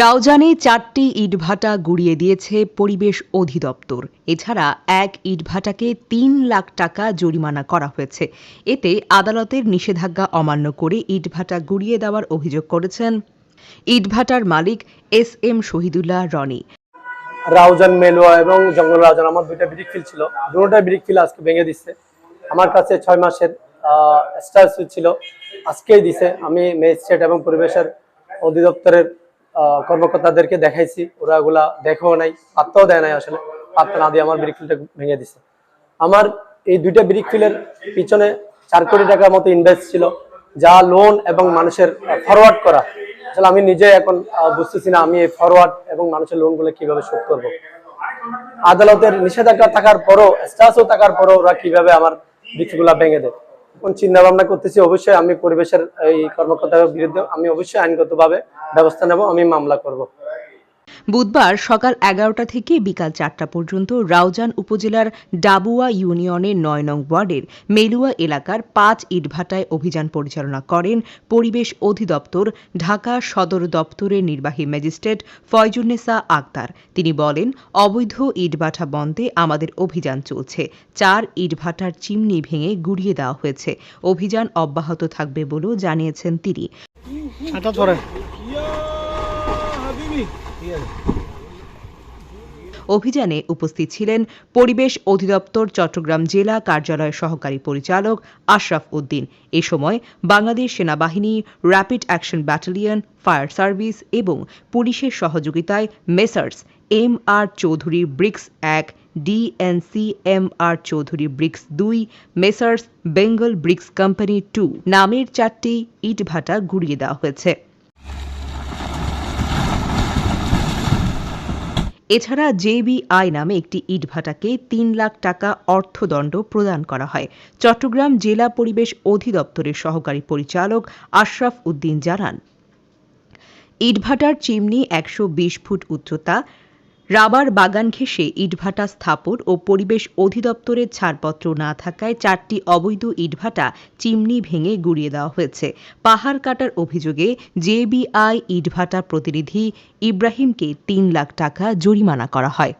রাউজানে ৪টি ইটভাটা গুঁড়িয়ে দিয়েছে পরিবেশ অধিদপ্তর। এছাড়া এক ইটভাটাকে ৩ লাখ টাকা জরিমানা করা হয়েছে। এতে আদালতের নিষেধাজ্ঞা অমান্য করে ইটভাটা গুঁড়িয়ে দেওয়ার অভিযোগ করেছেন ইটভাটার মালিক এস.এম. শহীদুল্লাহ রনি। রাউজান মেলুয়া এবং জঙ্গল রাউজান আমার দুইটা ব্রিক ফিল ছিল, দুটোটা ব্রিক ফিল আজকে ভেঙে দিচ্ছে। আমার কাছে ৬ মাসের স্টার সুইচ ছিল, আজকেই দিছে। আমি ম্যাজিস্ট্রেট এবং পরিবেশের অধিদপ্তরের কর্মকর্তাদেরকে দেখাইছি, ওরা ওগুলা দেখেও নাই, পাত্তাও দেয় নাই। আসলে পাত্তা না দিয়ে আমার ব্রিক ফিলটা ভেঙে দিছে। আমার এই দুইটা ব্রিক ফিলের পিছনে ৪ কোটি টাকার মতো ইনভেস্ট ছিল, যা লোন এবং মানুষের ফরওয়ার্ড করা। আসলে আমি নিজে এখন বুঝতেছি না আমি এই ফরওয়ার্ড এবং মানুষের লোনগুলো কিভাবে শোধ করব। আদালতের নিষেধাজ্ঞা থাকার পরও, স্ট্যাটাসও থাকার পরও ওরা কিভাবে আমার বৃক্ষগুলা ভেঙে দেয়। এখন চিন্তা ভাবনা করতেছি, অবশ্যই আমি পরিবেশের এই কর্মকর্তার বিরুদ্ধে আমি অবশ্যই আইনগতভাবে ব্যবস্থা নেব, আমি মামলা করব। বুধবার সকাল ১১টা থেকে বিকাল ৪টা পর্যন্ত রাউজান উপজেলার ডাবুয়া ইউনিয়নের ৯ নং ওয়ার্ডের মেলুয়া এলাকার ৫ ইটভাটায় অভিযান পরিচালনা করেন পরিবেশ অধিদপ্তর ঢাকা সদর দপ্তরের নির্বাহী ম্যাজিস্ট্রেট ফয়জুন্নেসা আক্তার। তিনি বলেন, অবৈধ ইটভাটা বন্ধে আমাদের অভিযান চলছে। ৪ ইটভাটার চিমনি ভেঙে গুঁড়িয়ে দেওয়া হয়েছে। অভিযান অব্যাহত থাকবে বলেও জানিয়েছেন তিনি। অভিযানে উপস্থিত ছিলেন পরিবেশ অধিদপ্তর চট্টগ্রাম জেলা কার্যালয়ের সহকারী পরিচালক আশরাফ উদ্দিন। এ সময় বাংলাদেশ সেনাবাহিনী, rapid action battalion, fire service এবং পুলিশের সহযোগিতায় messrs M R. Chowdhury bricks ১, DNC M R. Chowdhury bricks ২, messrs Bengal bricks company ২ নামের ৪টি ইটভাটা গুঁড়িয়ে দেওয়া হয়েছে। এছাড়া জেবিআই নামে একটি ইটভাটাকে ৩ লাখ টাকা অর্থদণ্ড প্রদান করা হয়। চট্টগ্রাম জেলা পরিবেশ অধিদপ্তরের সহকারী পরিচালক আশরাফ উদ্দিন জানান, ইটভাটার চিমনি ১২০ ফুট উচ্চতা, রাবার বাগান ঘেঁষে ইটভাটা স্থাপন ও পরিবেশ অধিদপ্তরের ছাড়পত্র না থাকায় ৪টি অবৈধ ইটভাটা চিমনি ভেঙে গুঁড়িয়ে দেওয়া হয়েছে। পাহাড় কাটার অভিযোগে জেবিআই ইটভাটা প্রতিনিধি ইব্রাহিমকে ৩ লাখ টাকা জরিমানা করা হয়।